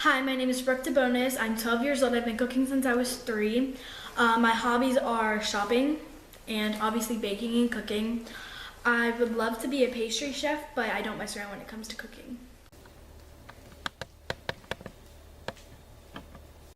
Hi, my name is Brooke DeBonis. I'm 12 years old. I've been cooking since I was 3. My hobbies are shopping and obviously baking and cooking. I would love to be a pastry chef, but I don't mess around when it comes to cooking.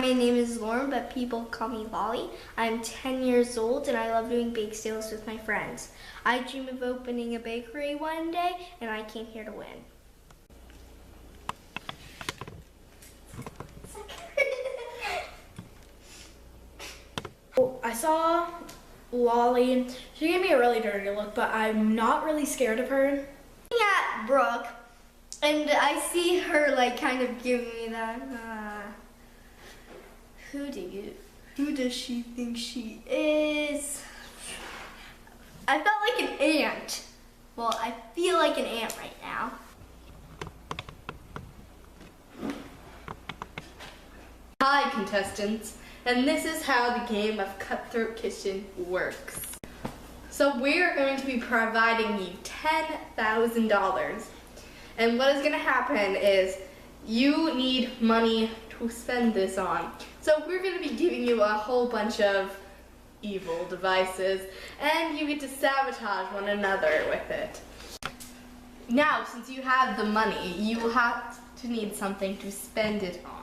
My name is Lauren, but people call me Lolly. I'm 10 years old and I love doing bake sales with my friends. I dream of opening a bakery one day and I came here to win. I saw Lolly. She gave me a really dirty look, but I'm not really scared of her. Looking at Brooke, and I see her like kind of giving me that, who does she think she is? I felt like an ant. Well, I feel like an ant right now. Hi contestants, and this is how the game of Cutthroat Kitchen works. So we're going to be providing you $10,000, and what is going to happen is you need money to spend this on. So we're going to be giving you a whole bunch of evil devices, and you get to sabotage one another with it. Now, since you have the money, you will have to need something to spend it on.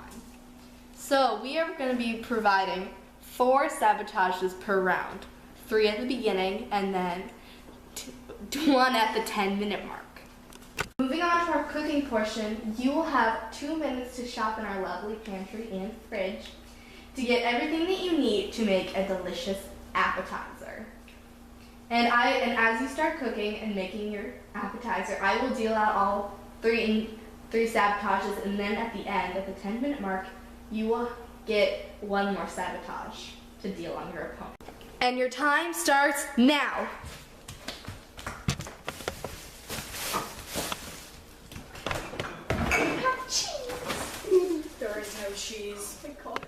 So we are going to be providing 4 sabotages per round. 3 at the beginning and then 1 at the 10-minute mark. Moving on to our cooking portion, you will have 2 minutes to shop in our lovely pantry and fridge to get everything that you need to make a delicious appetizer. And as you start cooking and making your appetizer, I will deal out all 3 sabotages, and then at the end, at the 10-minute mark, you will get 1 more sabotage to deal on your opponent. And your time starts now. There is no cheese.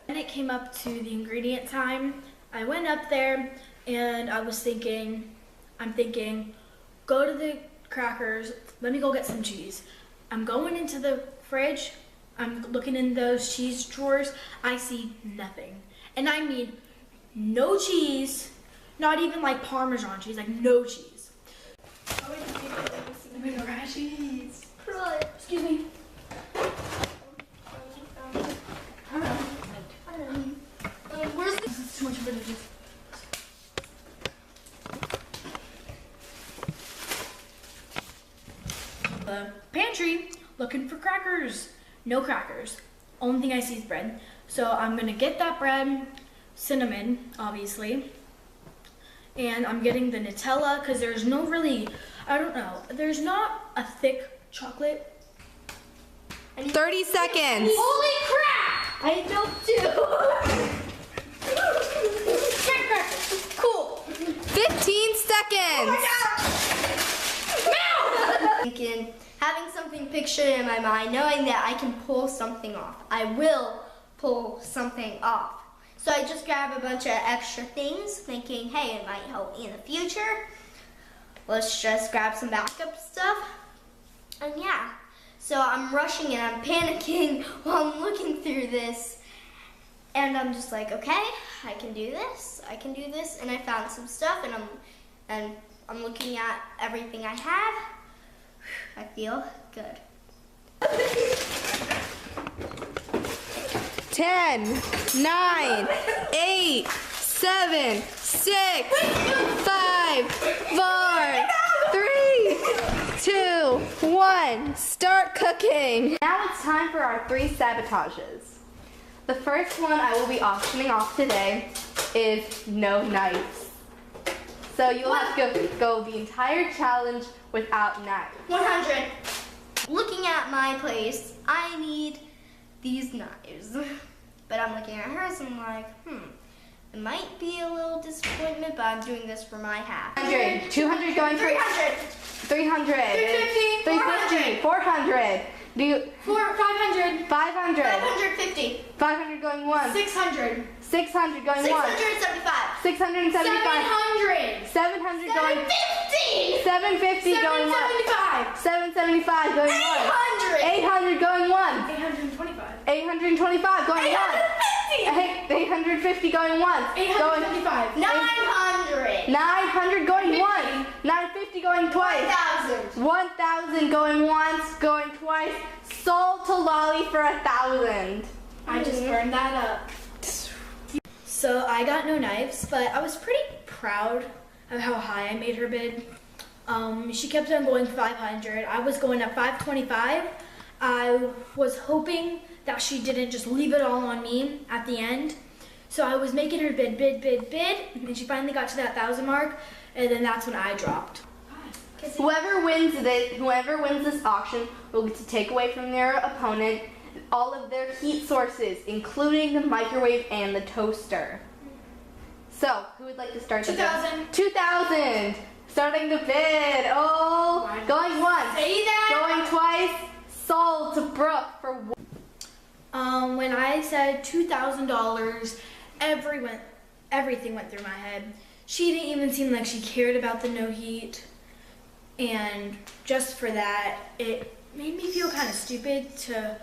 When it came up to the ingredient time, I went up there and I'm thinking, go to the crackers, let me go get some cheese. I'm going into the fridge, I'm looking in those cheese drawers, I see nothing. And I mean, no cheese, not even like Parmesan cheese, like no cheese. Let me go grab cheese. Excuse me. Where's the... This is too much of it. The pantry, looking for crackers. No crackers. Only thing I see is bread. So I'm gonna get that bread, cinnamon, obviously. And I'm getting the Nutella, because there's no really, I don't know, there's not a thick chocolate. 30 seconds. Holy crap! I know too. Crackers. Cool. 15 seconds. Thinking, having something pictured in my mind, knowing that I can pull something off. I will pull something off. So I just grab a bunch of extra things, thinking, hey, it might help me in the future. Let's just grab some backup stuff. And yeah, so I'm rushing and I'm panicking while I'm looking through this. And I'm just like, okay, I can do this, and I found some stuff, and I'm looking at everything I have. I feel good. 10, 9, 8, 7, 6, 5, 4, 3, 2, 1. Start cooking. Now it's time for our 3 sabotages. The first one I will be auctioning off today is no knives. So you'll have to go the entire challenge without knives. 100. Looking at my place, I need these knives. But I'm looking at hers and I'm like, it might be a little disappointment, but I'm doing this for my half. 100, 200 going for 300. 300, 350, 400. Do you 500. 500, 550. 500 going once, 600. 600 going once, 675. 675, 700 going 750. 750 going once, 775 going once, 800. 800 going once, 825. 825 going once. 850 going once. 825. 900. 900 going once. 950 going twice. 1,000. 1,000 going once, going twice. Sold to Lolly for 1,000. I just burned that up. So I got no knives, but I was pretty proud of how high I made her bid. She kept on going 500. I was going at 525. I was hoping that she didn't just leave it all on me at the end. So I was making her bid, and then she finally got to that 1,000 mark, and then that's when I dropped. Whoever wins this auction will get to take away from their opponent all of their heat sources, including the microwave and the toaster. So, who would like to start the bid? 2,000. 2,000. Starting the bid. Oh, going once. Say that. Going twice. Sold to Brooke for When I said $2,000, everything went through my head. She didn't even seem like she cared about the no heat. And just for that, it made me feel kind of stupid to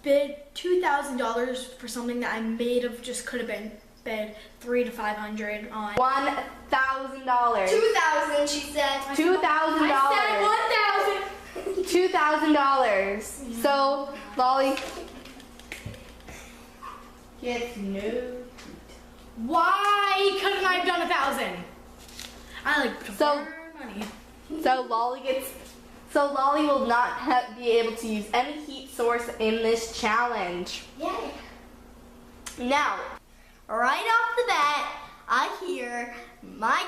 bid $2,000 for something that I made of just could have been bid $300 to $500 on. $1,000. 2,000, she said. $2,000. I said 1,000. $2,000. So, Lolly gets no. Why couldn't I have done 1,000? I like to So- burn money. So Lolly will not be able to use any heat source in this challenge. Yay. Now, Right off the bat, I hear my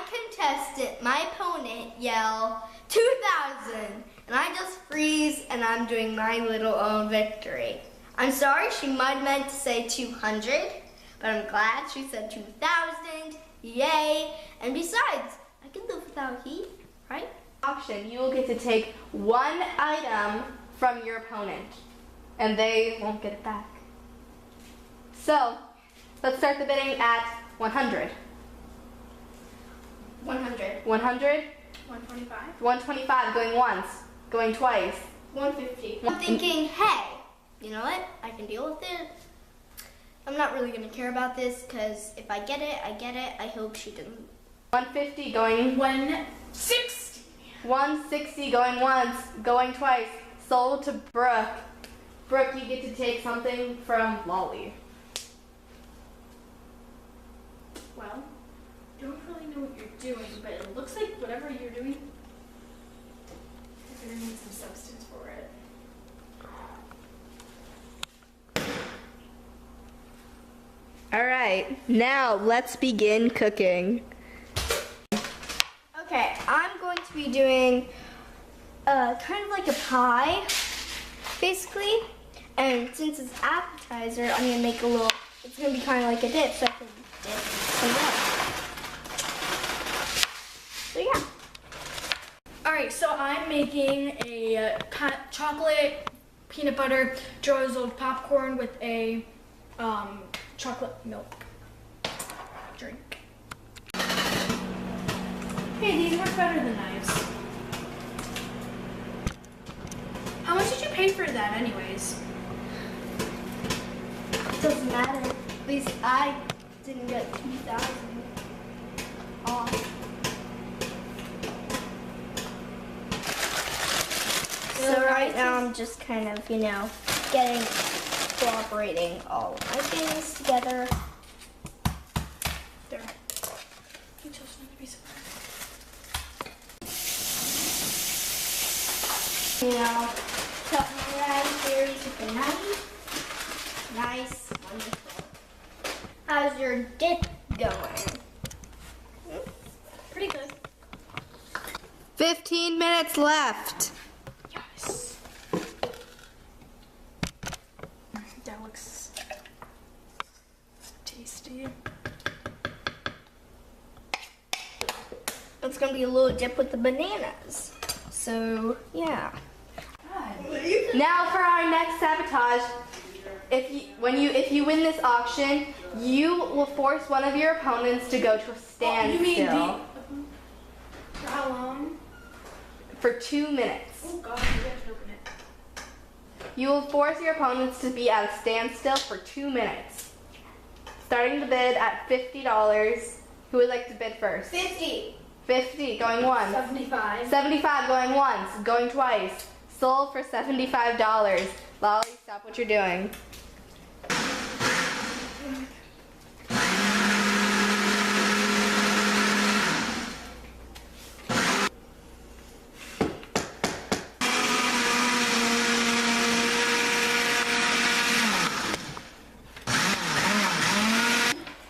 opponent yell 2,000, and I just freeze and I'm doing my little own victory. I'm sorry, she might have meant to say 200, but I'm glad she said 2,000. Yay! And besides, I can live without heat, right? auction, you will get to take one item from your opponent, and they won't get it back. So, let's start the bidding at 100. 100. 100, 125. 125, going once, going twice. 150. I'm thinking, hey, you know what? I can deal with it. I'm not really going to care about this because if I get it, I get it. I hope she didn't. 150, going 160. 160, going once, going twice. Sold to Brooke. Brooke, you get to take something from Lolly. Well, don't really know what you're doing, but it looks like whatever you're doing, you're gonna need some substance for it. All right, now let's begin cooking. Okay, I'm going to be doing kind of like a pie, basically. And since it's appetizer, I'm going to make a little, it's going to be kind of like a dip, so I can dip some bread. So yeah. Alright, so I'm making a chocolate peanut butter drizzled popcorn with a chocolate milk drink. Hey, these work better than knives. How much did you pay for that anyways? It doesn't matter. At least I didn't get 2,000 off. So right now I'm just kind of, you know, cooperating all of my things together. There. You just need to be surprised. You know, cut my raspberries with a knife. Nice, wonderful. How's your dip going? Pretty good. 15 minutes left. Yes. That looks tasty. It's gonna be a little dip with the bananas. So yeah. Now for our next sabotage. If you win this auction, you will force one of your opponents to go to a standstill For how long? for 2 minutes. Oh god, you have to open it. You will force your opponents to be at a standstill for 2 minutes. Starting the bid at $50. Who would like to bid first? 50. 50, going once. 75. 75, going once. Going twice. Sold for $75. Lolly, stop what you're doing.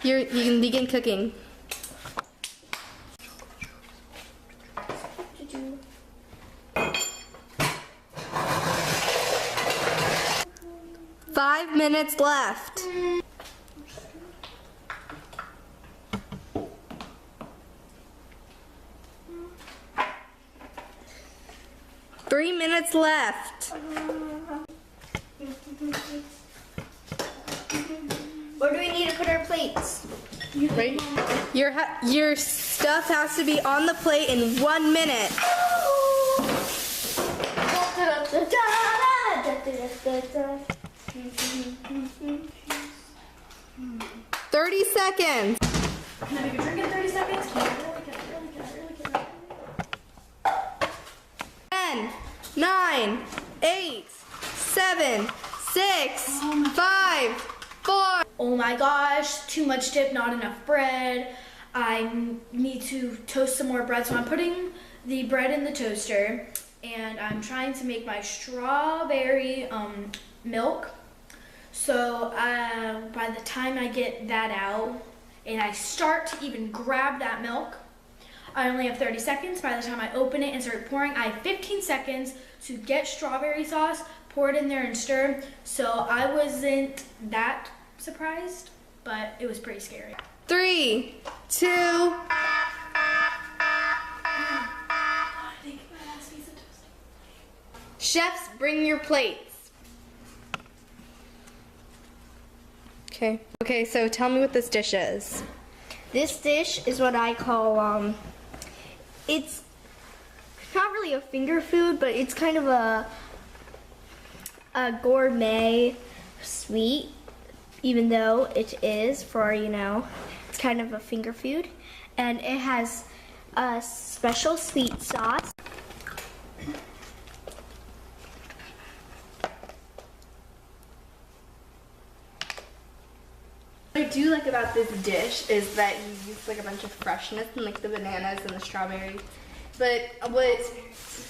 You can begin cooking. Five minutes left. Three minutes left. Where do we need to put our plates? Right. Your stuff has to be on the plate in 1 minute. 30 seconds. Can I make a drink in 30 seconds? Can I really? 10, 9, 8, 7, 6, 5, 4. Oh my gosh, too much dip, not enough bread. I need to toast some more bread, so I'm putting the bread in the toaster, and I'm trying to make my strawberry milk. So by the time I get that out and I start to even grab that milk, I only have 30 seconds. By the time I open it and start pouring, I have 15 seconds to get strawberry sauce, pour it in there and stir. So I wasn't that surprised, but it was pretty scary. 3, 2. I think my last piece of toast. Chefs, bring your plates. Okay, so tell me what this dish is. This dish is what I call, it's not really a finger food, but it's kind of a gourmet sweet, even though it is for, it's kind of a finger food. And it has a special sweet sauce. What I do like about this dish is that you use like a bunch of freshness and like the bananas and the strawberries,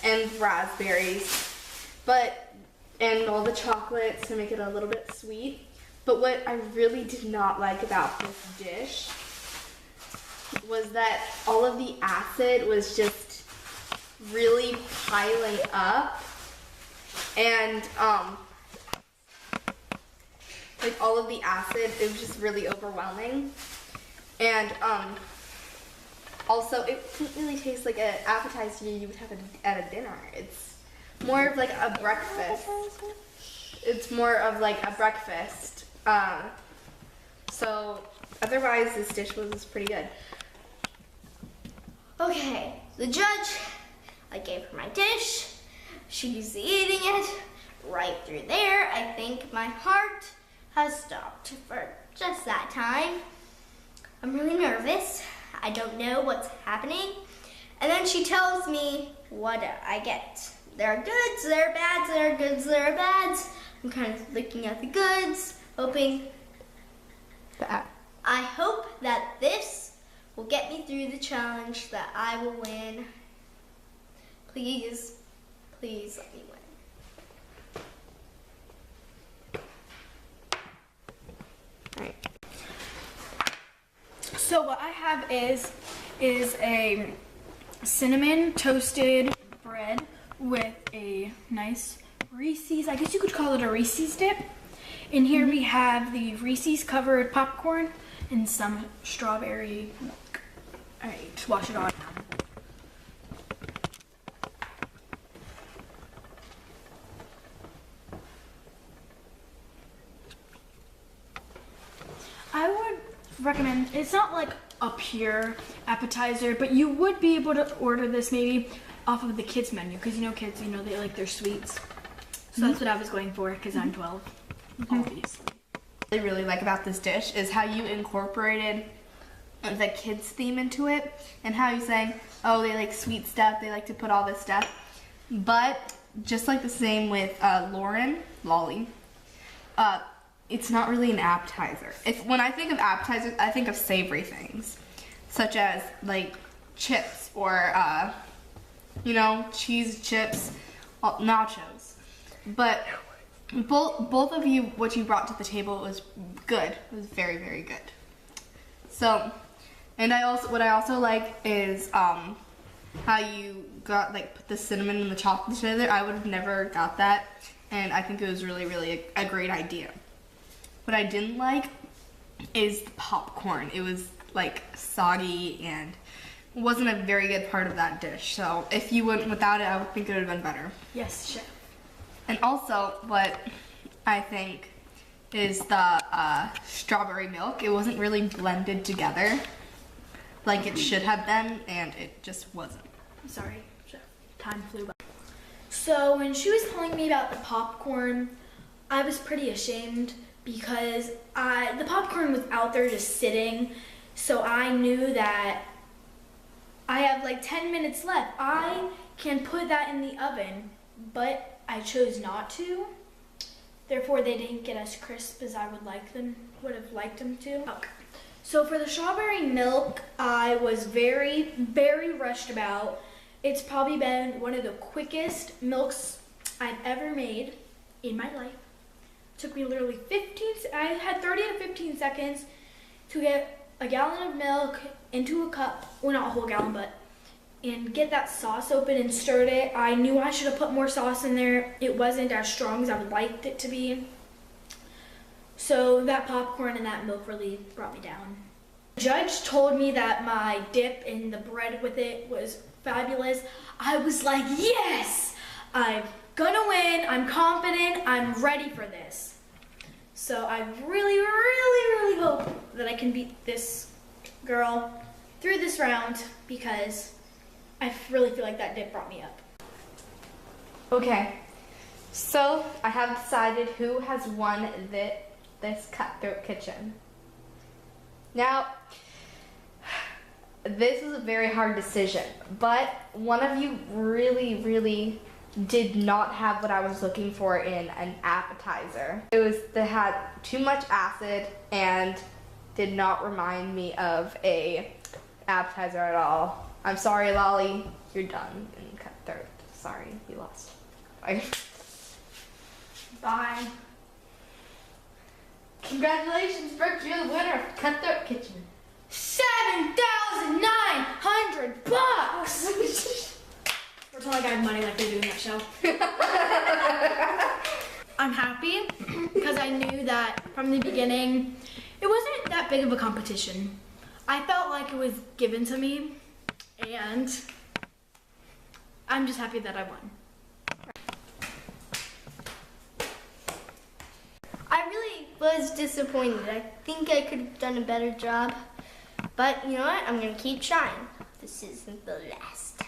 and raspberries, and all the chocolates to make it a little bit sweet. But what I really did not like about this dish was that all of the acid was just really piling up, and like all of the acid, it was just really overwhelming. And also it didn't really taste like an appetizer you would have at a dinner. It's more of like a breakfast. It's more of like a breakfast. So otherwise this dish was pretty good. Okay, the judge, I gave her my dish. She's eating it right through there. I think my heart has stopped for just that time. I'm really nervous. I don't know what's happening. And then she tells me what I get. There are goods, there are bads, there are goods, there are bads. I'm kind of looking at the goods, hoping. I hope that this will get me through the challenge, that I will win. Please, please let me win. So what I have is a cinnamon toasted bread with a nice Reese's, I guess you could call it a Reese's dip. In here we have the Reese's covered popcorn and some strawberry milk. All right, just wash it on. I would recommend, it's not like a pure appetizer, but you would be able to order this maybe off of the kids menu, because kids, they like their sweets. So that's what I was going for because I'm 12, obviously. What I really like about this dish is how you incorporated the kids theme into it, and how you saying, oh, they like sweet stuff, they like to put all this stuff. But just like the same with Lolly, it's not really an appetizer. When I think of appetizers, I think of savory things, such as like chips or cheese chips, nachos. But both of you, what you brought to the table was good. It was very, very good. So, and what I also like is how you got put the cinnamon and the chocolate together. I would have never got that, and I think it was really, really a great idea. What I didn't like is the popcorn. It was soggy and wasn't a very good part of that dish. So if you went without it, I would think it would have been better. Yes, chef. And also, what I think is the strawberry milk. It wasn't really blended together like it should have been, and it just wasn't. Sorry, chef. Time flew by. So when she was telling me about the popcorn, I was pretty ashamed because the popcorn was out there just sitting, so I knew that I have 10 minutes left. I can put that in the oven, but I chose not to. Therefore, they didn't get as crisp as I would have liked them to. Okay. So for the strawberry milk, I was very, very rushed about. It's probably been one of the quickest milks I've ever made in my life. Took me literally I had 30 to 15 seconds to get a gallon of milk into a cup, well not a whole gallon, and get that sauce open and stirred it. I knew I should have put more sauce in there. It wasn't as strong as I would liked it to be. So that popcorn and that milk really brought me down. The judge told me that my dip and the bread with it was fabulous. I was like, yes, I'm gonna win, I'm confident, I'm ready for this. So I really, really, really hope that I can beat this girl through this round because I really feel like that dip brought me up. Okay, so I have decided who has won this Cutthroat Kitchen. Now, this was a very hard decision, but one of you really, really did not have what I was looking for in an appetizer. They had too much acid and did not remind me of a appetizer at all. I'm sorry, Lolly, you're done in Cutthroat. Sorry, you lost. Bye. Bye. Congratulations, Brooke, you're the winner of Cutthroat Kitchen. $7,900. Pretend like I have money like they do in that show. I'm happy because I knew that from the beginning it wasn't that big of a competition. I felt like it was given to me, and I'm just happy that I won. I really was disappointed. I think I could have done a better job. But you know what? I'm going to keep trying. This isn't the last.